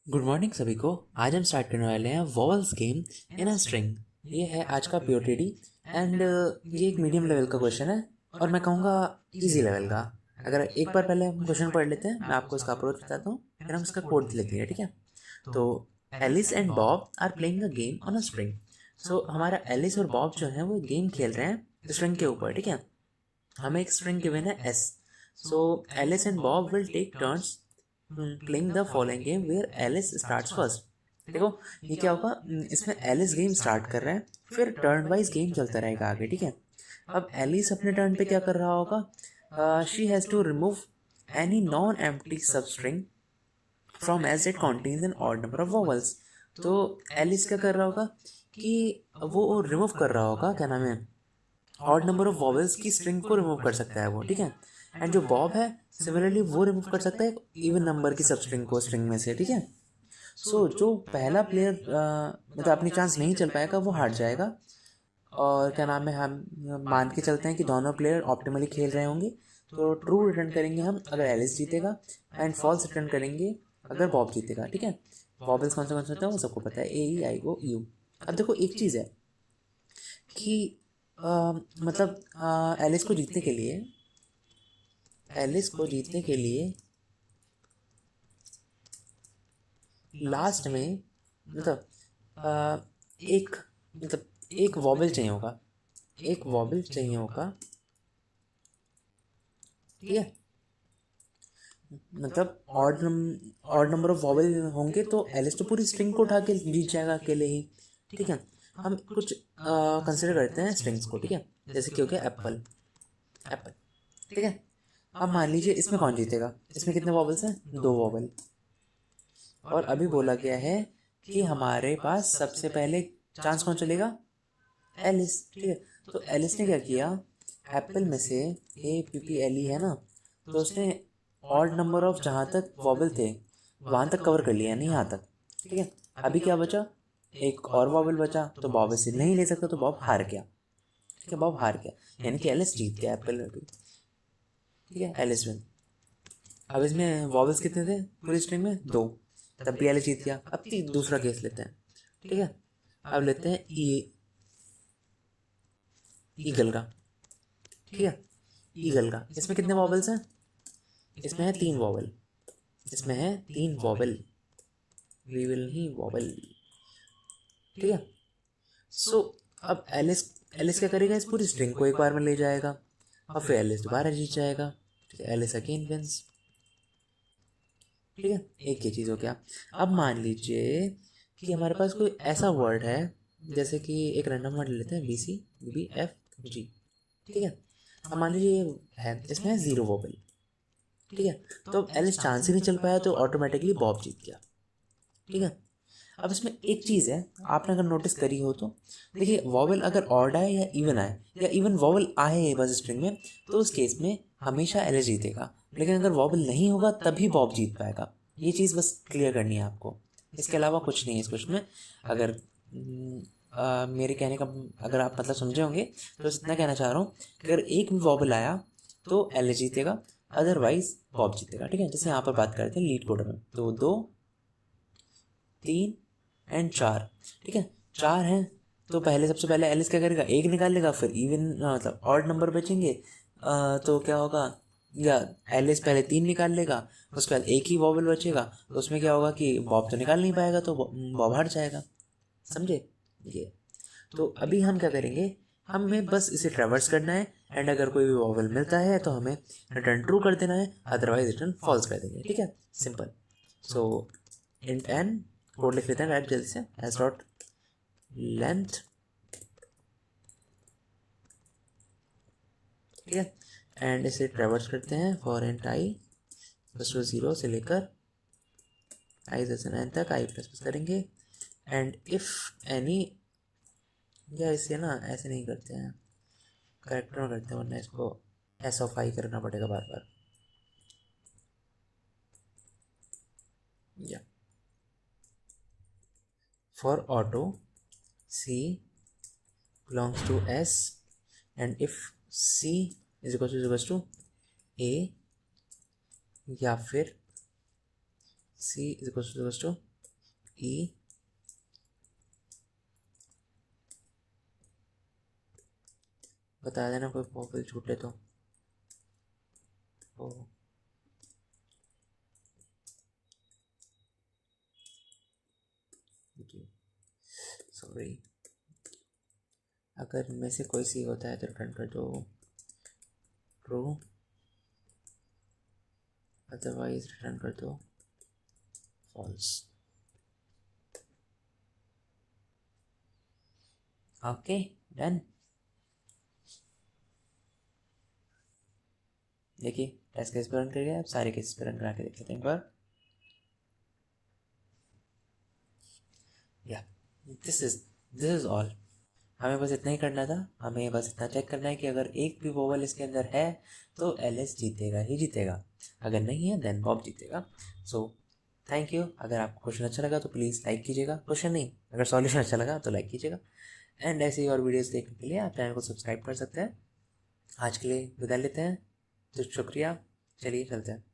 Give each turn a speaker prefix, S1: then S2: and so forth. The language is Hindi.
S1: गुड मॉर्निंग सभी को। आज हम स्टार्ट करने वाले हैं vowels game in a string. ये है आज का पीओटीडी एंड ये एक मीडियम लेवल का क्वेश्चन है और मैं कहूँगा इजी लेवल का। अगर एक बार पहले हम क्वेश्चन पढ़ लेते हैं, मैं आपको इसका अप्रोच बताता हूँ, फिर हम इसका कोड लिखते हैं, ठीक है। तो Alice and Bob are playing a game on a string. So हमारा एलिस और बॉब जो है वो गेम खेल रहे हैं स्ट्रिंग के ऊपर, ठीक है। हमें एक स्ट्रिंग गिवन है S. So Alice and Bob will take turns playing the following game where Alice starts first. देखो ये क्या होगा, इसमें एलिस गेम स्टार्ट कर रहा है, फिर टर्न वाइज गेम चलता रहेगा आगे, ठीक है। अब एलिस अपने टर्न पे क्या कर रहा होगा, she has to remove any non empty sub string from S it contains an odd number of vowels. तो एलिस क्या कर रहा होगा कि वो रिमूव कर रहा होगा, क्या नाम है, ऑड नंबर ऑफ वॉवल्स की स्ट्रिंग को रिमूव कर सकता है वो, ठीक है। एंड जो बॉब है सिमिलरली वो रिमूव कर सकता है इवन नंबर की सब स्ट्रिंग को स्ट्रिंग में से, ठीक है। सो जो पहला प्लेयर मतलब अपनी चांस नहीं चल पाएगा वो हार जाएगा। और क्या नाम है, हम मान के चलते हैं कि दोनों प्लेयर ऑप्टिमली खेल रहे होंगे, तो ट्रू रिटर्न करेंगे हम अगर एलिस जीतेगा एंड फॉल्स रिटर्न करेंगे अगर बॉब जीतेगा, ठीक है। वॉबल्स कौन से होते हैं वो सबको पता है, ए ई आई ओ यू। अब देखो एक चीज़ है कि मतलब एलिस को जीतने के लिए लास्ट में मतलब आ, एक मतलब एक वॉबल चाहिए होगा, एक वॉबल चाहिए होगा, ठीक है। मतलब ऑड नंबर ऑफ वॉबल होंगे तो एलिस तो पूरी स्ट्रिंग को उठा के जीत जाएगा अकेले ही, ठीक है। हम कुछ कंसिडर करते हैं स्ट्रिंग्स को, ठीक है। जैसे कि हो गया एप्पल, एप्पल, ठीक है। अब मान लीजिए इसमें कौन जीतेगा, इसमें कितने वॉबल्स हैं, दो वॉबल। और अभी बोला गया है कि हमारे पास सबसे पहले चांस कौन चलेगा, एलिस, ठीक है। तो एलिस ने क्या किया, एप्पल में से A P P L E है ना, तो उसने ऑड नंबर ऑफ जहाँ तक वॉबल थे वहाँ तक कवर कर लिया, नहीं यहाँ तक, ठीक है। अभी क्या बचा, एक और वॉबल बचा, तो बॉब इसे नहीं ले सकता, तो बॉब हार गया, ठीक है। बॉब हार गया यानी कि एलिस जीत गया एप्पल में भी, ठीक है, एलिस विन। अब इसमें वॉबल्स कितने थे पूरी स्ट्रिंग में, दो, तब भी एलिस जीत गया। अब दूसरा केस लेते हैं, ठीक है। अब लेते हैं ईगल का, ठीक है, ईगल का। इसमें कितने वॉबल्स हैं, इसमें है तीन वॉबल, इसमें है तीन वॉबल, वी विल ही वॉबल, ठीक है। सो अब एलिस एलिस क्या करेगा, इस पूरी स्ट्रिंग को एक बार में ले जाएगा और फिर एलिस दोबारा जीत जाएगा, ठीक है। एलिस अगेन विंस, ठीक है। एक ये चीज़ हो गया। अब मान लीजिए कि हमारे पास कोई ऐसा वर्ड है, जैसे कि एक रैंडम वर्ड लेते हैं, B C B F G, ठीक है। अब मान लीजिए ये है, इसमें है जीरो वोबल, ठीक है। तो अब एलिस चांस ही नहीं चल पाया तो ऑटोमेटिकली बॉब जीत गया, ठीक है। अब इसमें एक चीज़ है, आपने अगर नोटिस करी हो तो देखिए, वॉवल अगर ऑड आए या इवन आए या इवन वॉवल आए बस स्ट्रिंग में, तो उस केस में हमेशा एलिस जीतेगा। लेकिन अगर वॉवल नहीं होगा तभी बॉब जीत पाएगा। ये चीज़ बस क्लियर करनी है आपको, इसके अलावा कुछ नहीं है इस क्वेश्चन में। अगर मेरे कहने का अगर आप मतलब समझे होंगे तो बस इतना कहना चाह रहा हूँ कि अगर एक भी वॉबल आया तो एलिस जीतेगा, अदरवाइज बॉब जीतेगा, ठीक है। जैसे यहाँ पर बात करते हैं लीड कोड में, तो दो, तीन एंड चार, ठीक है। चार हैं तो पहले सबसे पहले एलिस क्या करेगा, एक निकाल लेगा, फिर इवन मतलब ऑड नंबर बचेंगे, तो क्या होगा, या एलिस पहले तीन निकाल लेगा, उसके बाद एक ही वॉवल बचेगा, तो उसमें क्या होगा कि बॉब तो निकाल नहीं पाएगा, तो बॉब हार जाएगा, समझे ये। तो अभी हम क्या करेंगे, हमें बस इसे ट्रैवर्स करना है एंड अगर कोई भी वॉवल मिलता है तो हमें रिटर्न ट्रू कर देना है, अदरवाइज रिटर्न फॉल्स कर देंगे, ठीक है, सिंपल। सो इंट एन, कोड लिख लेते हैं राइट जल्दी से, एस डॉट लेंथ, ठीक है। एंड इसे ट्रेवर्स करते हैं for int I plus two zero से लेकर आई जैसे नाइन तक आई प्लस प्लस करेंगे। एंड इफ एनी, या इसे ना ऐसे नहीं करते हैं, करेक्टर में करते हैं, वरना इसको एस ऑफ आई करना पड़ेगा बार बार, या for auto C belongs to S and if C is equal to A, या फिर C is equal to E बता देना कोई वोवेल छूटे तो। ओ सॉरी, अगर इनमें से कोई सी होता है तो रिटर्न कर दो ट्रू, अदरवाइज रिटर्न कर दो फॉल्स। Okay done. देखिए टेस्ट केस पे रन कर गया, अब सारे केस पे रन करा के देख लेते हैं एक बार। या दिस इज ऑल। हमें बस इतना ही करना था, हमें बस इतना चेक करना है कि अगर एक भी वोवल इसके अंदर है तो एलिस जीतेगा ही जीतेगा, अगर नहीं है देन बॉब जीतेगा। So thank you. अगर आपको क्वेश्चन अच्छा लगा तो प्लीज़ लाइक कीजिएगा, क्वेश्चन नहीं, अगर सॉल्यूशन अच्छा लगा तो लाइक कीजिएगा। एंड ऐसे ही और वीडियोस देखने के लिए आप चैनल को सब्सक्राइब कर सकते हैं। आज के लिए विदा लेते हैं, तो शुक्रिया, चलिए चलते हैं।